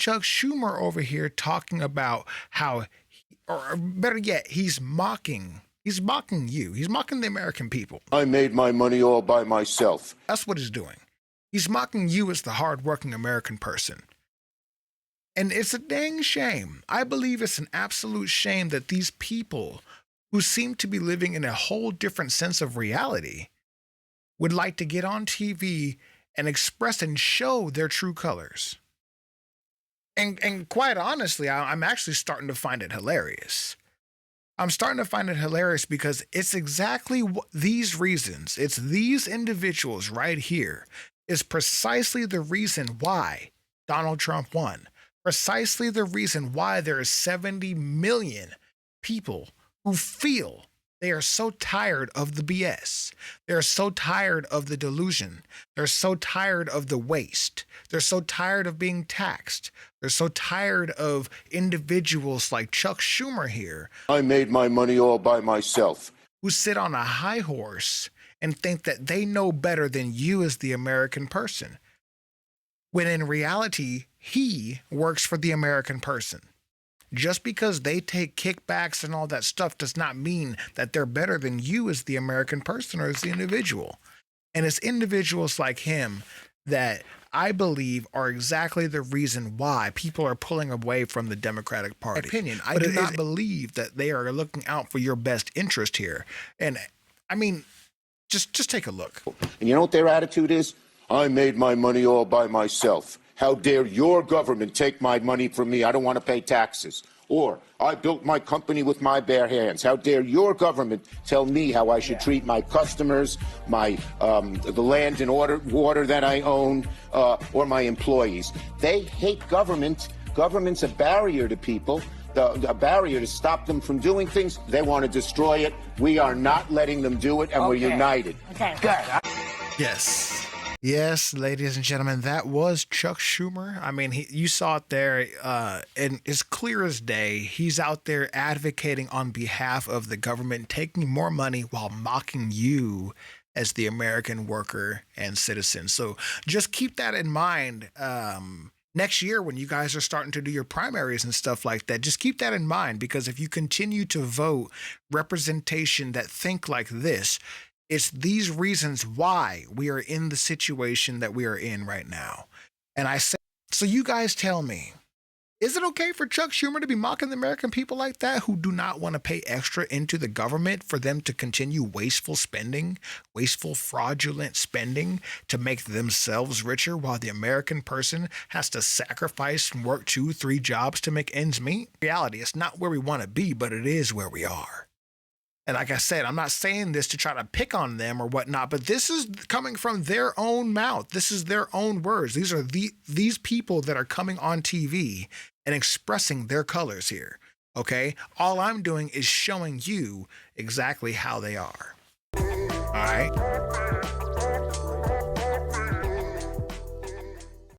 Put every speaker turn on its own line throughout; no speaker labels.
Chuck Schumer over here talking about how, or better yet, he's mocking. He's mocking you. He's mocking the American people.
I made my money all by myself.
That's what he's doing. He's mocking you as the hardworking American person. And it's a dang shame. I believe it's an absolute shame that these people who seem to be living in a whole different sense of reality would like to get on TV and express and show their true colors. And quite honestly, I'm actually starting to find it hilarious. I'm starting to find it hilarious because it's exactly these reasons. It's these individuals right here is precisely the reason why Donald Trump won. Precisely the reason why there are 70 million people who feel they are so tired of the BS. They're so tired of the delusion. They're so tired of the waste. They're so tired of being taxed. They're so tired of individuals like Chuck Schumer here.
I made my money all by myself.
Who sit on a high horse and think that they know better than you as the American person. When in reality, he works for the American person. Just because they take kickbacks and all that stuff does not mean that they're better than you as the American person or as the individual. And it's individuals like him that I believe are exactly the reason why people are pulling away from the Democratic Party. Opinion. I do not believe that they are looking out for your best interest here. And I mean, just take a look.
And you know what their attitude is? I made my money all by myself. How dare your government take my money from me? I don't want to pay taxes. Or, I built my company with my bare hands. How dare your government tell me how I should treat my customers, my the land and water that I own, or my employees? They hate government. Government's a barrier to people, a barrier to stop them from doing things. They want to destroy it. We are not letting them do it, and we're united.
Okay, good.
Yes. Yes, ladies and gentlemen, that was Chuck Schumer. I mean, you saw it there, and it's clear as day. He's out there advocating on behalf of the government, taking more money while mocking you as the American worker and citizen. So just keep that in mind. Next year, when you guys are starting to do your primaries and stuff like that, just keep that in mind, because if you continue to vote representation that think like this, it's these reasons why we are in the situation that we are in right now. And I say, so you guys tell me, is it okay for Chuck Schumer to be mocking the American people like that, who do not want to pay extra into the government for them to continue wasteful spending, wasteful, fraudulent spending to make themselves richer, while the American person has to sacrifice and work 2-3 jobs to make ends meet? In reality, it's not where we want to be, but it is where we are. And like I said, I'm not saying this to try to pick on them or whatnot, but this is coming from their own mouth. This is their own words. These are these people that are coming on TV and expressing their colors here. Okay? All I'm doing is showing you exactly how they are. All right?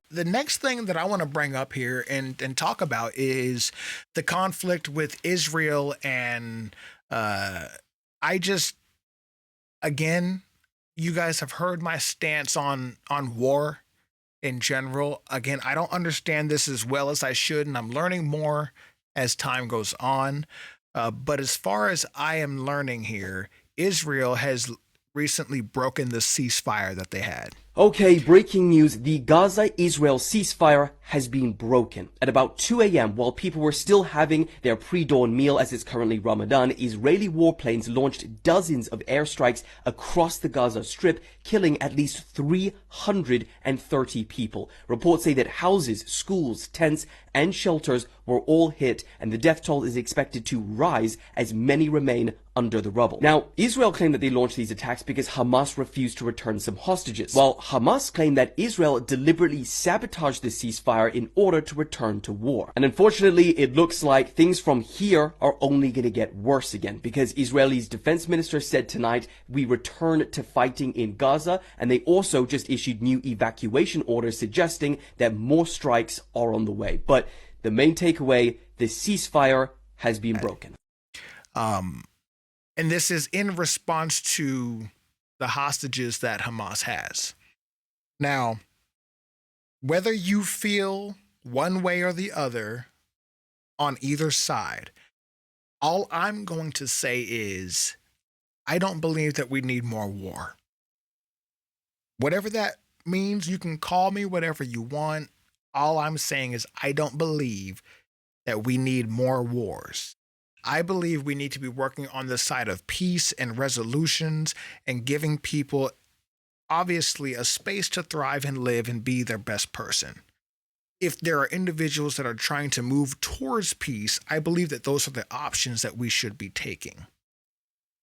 The next thing that I want to bring up here and talk about is the conflict with Israel and again, you guys have heard my stance on war in general. Again, I don't understand this as well as I should, and I'm learning more as time goes on. But as far as I am learning here, Israel has recently broken the ceasefire that they had.
Okay, breaking news. The Gaza-Israel ceasefire has been broken. At about 2 a.m., while people were still having their pre-dawn meal, as it's currently Ramadan, Israeli warplanes launched dozens of airstrikes across the Gaza Strip, killing at least 330 people. Reports say that houses, schools, tents, and shelters were all hit, and the death toll is expected to rise as many remain under the rubble. Now, Israel claimed that they launched these attacks because Hamas refused to return some hostages, while Hamas claimed that Israel deliberately sabotaged the ceasefire in order to return to war. And unfortunately, it looks like things from here are only going to get worse again, because Israel's defense minister said tonight, we return to fighting in Gaza, and they also just issued new evacuation orders suggesting that more strikes are on the way. But the main takeaway, the ceasefire has been broken.
And this is in response to the hostages that Hamas has. Now, whether you feel one way or the other on either side. All I'm going to say is I don't believe that we need more war. Whatever that means, you can call me whatever you want. All I'm saying is I don't believe that we need more wars. I believe we need to be working on the side of peace and resolutions and giving people, obviously, a space to thrive and live and be their best person. If there are individuals that are trying to move towards peace, I believe that those are the options that we should be taking.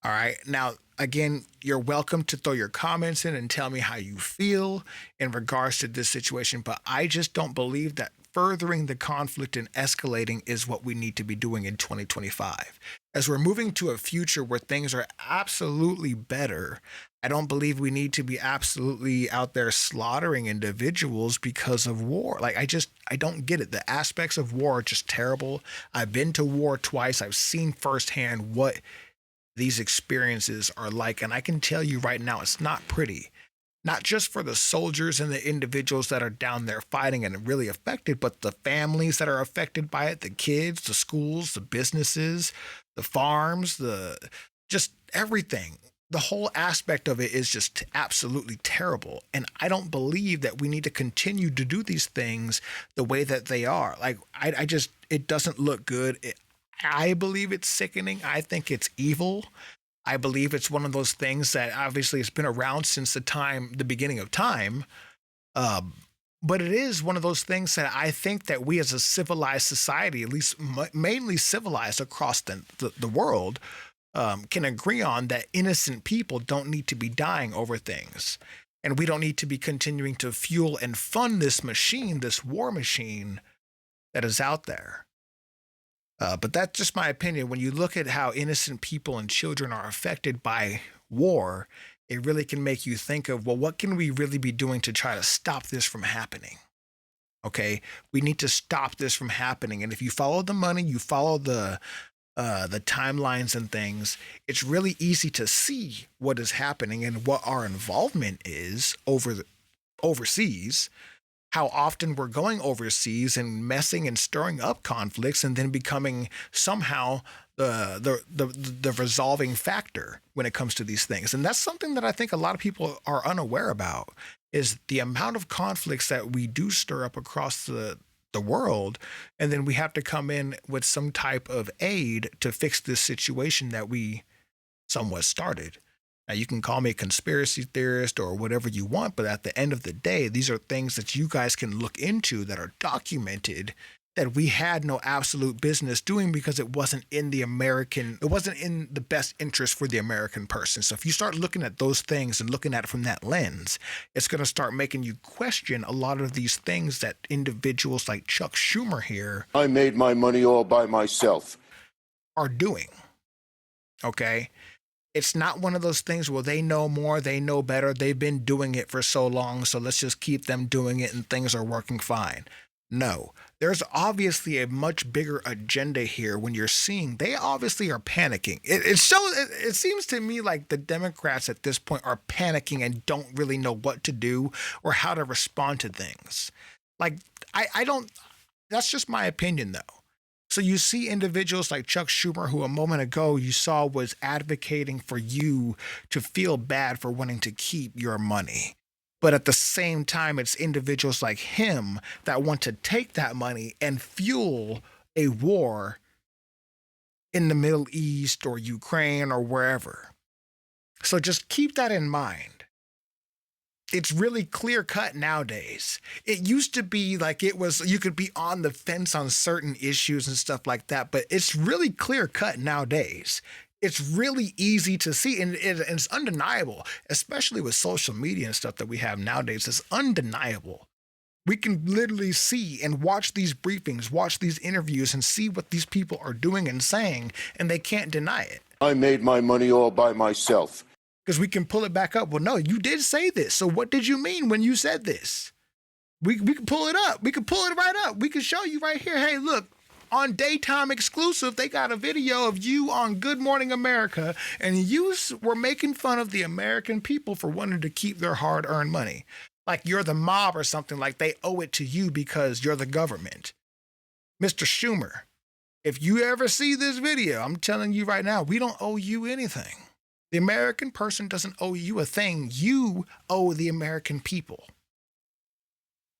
All right. Now, again, you're welcome to throw your comments in and tell me how you feel in regards to this situation, but I just don't believe that furthering the conflict and escalating is what we need to be doing in 2025. As we're moving to a future where things are absolutely better, I don't believe we need to be absolutely out there slaughtering individuals because of war. Like, I don't get it. The aspects of war are just terrible. I've been to war twice. I've seen firsthand what these experiences are like. And I can tell you right now, it's not pretty. Not just for the soldiers and the individuals that are down there fighting and really affected, but the families that are affected by it, the kids, the schools, the businesses, the farms, just everything. The whole aspect of it is just absolutely terrible. And I don't believe that we need to continue to do these things the way that they are. Like, it doesn't look good. I believe it's sickening. I think it's evil. I believe it's one of those things that obviously has been around since the beginning of time. But it is one of those things that I think that we as a civilized society, at least mainly civilized across the world, can agree on that innocent people don't need to be dying over things. And we don't need to be continuing to fuel and fund this machine, this war machine that is out there. But that's just my opinion. When you look at how innocent people and children are affected by war, it really can make you think of, well, what can we really be doing to try to stop this from happening? Okay, we need to stop this from happening. And if you follow the money, you follow the timelines and things, it's really easy to see what is happening and what our involvement is overseas. How often we're going overseas and messing and stirring up conflicts and then becoming somehow the resolving factor when it comes to these things. And that's something that I think a lot of people are unaware about, is the amount of conflicts that we do stir up across the world, and then we have to come in with some type of aid to fix this situation that we somewhat started. Now, you can call me a conspiracy theorist or whatever you want, but at the end of the day, these are things that you guys can look into that are documented that we had no absolute business doing because it wasn't in the best interest for the American person. So if you start looking at those things and looking at it from that lens, it's going to start making you question a lot of these things that individuals like Chuck Schumer here,
I made my money all by myself,
are doing. Okay? It's not one of those things where they know more, they know better, they've been doing it for so long, so let's just keep them doing it and things are working fine. No, there's obviously a much bigger agenda here when you're seeing they obviously are panicking. It seems to me like the Democrats at this point are panicking and don't really know what to do or how to respond to things. Like, I don't, that's just my opinion though. So you see individuals like Chuck Schumer, who a moment ago you saw was advocating for you to feel bad for wanting to keep your money. But at the same time, it's individuals like him that want to take that money and fuel a war in the Middle East or Ukraine or wherever. So just keep that in mind. It's really clear cut nowadays. It used to be like you could be on the fence on certain issues and stuff like that, but it's really clear cut nowadays. It's really easy to see, and it's undeniable, especially with social media and stuff that we have nowadays. It's undeniable. We can literally see and watch these briefings, watch these interviews, and see what these people are doing and saying, and they can't deny it.
I made my money all by myself.
Because we can pull it back up. Well, no, you did say this. So what did you mean when you said this? We can pull it up. We can pull it right up. We can show you right here. Hey, look, on Daytime Exclusive, they got a video of you on Good Morning America, and you were making fun of the American people for wanting to keep their hard-earned money. like you're the mob or something, like they owe it to you because you're the government. Mr. Schumer, if you ever see this video, I'm telling you right now, we don't owe you anything. The American person doesn't owe you a thing. You owe the American people.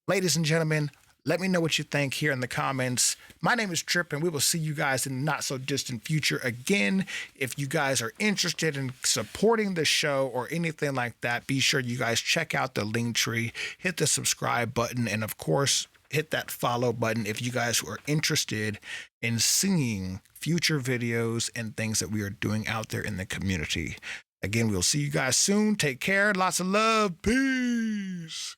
Ladies and gentlemen, let me know what you think here in the comments. My name is Trip, and we will see you guys in the not so distant future again. If you guys are interested in supporting the show or anything like that, be sure you guys check out the link tree, hit the subscribe button, and of course, hit that follow button if you guys are interested in seeing future videos and things that we are doing out there in the community. Again, we'll see you guys soon. Take care. Lots of love. Peace.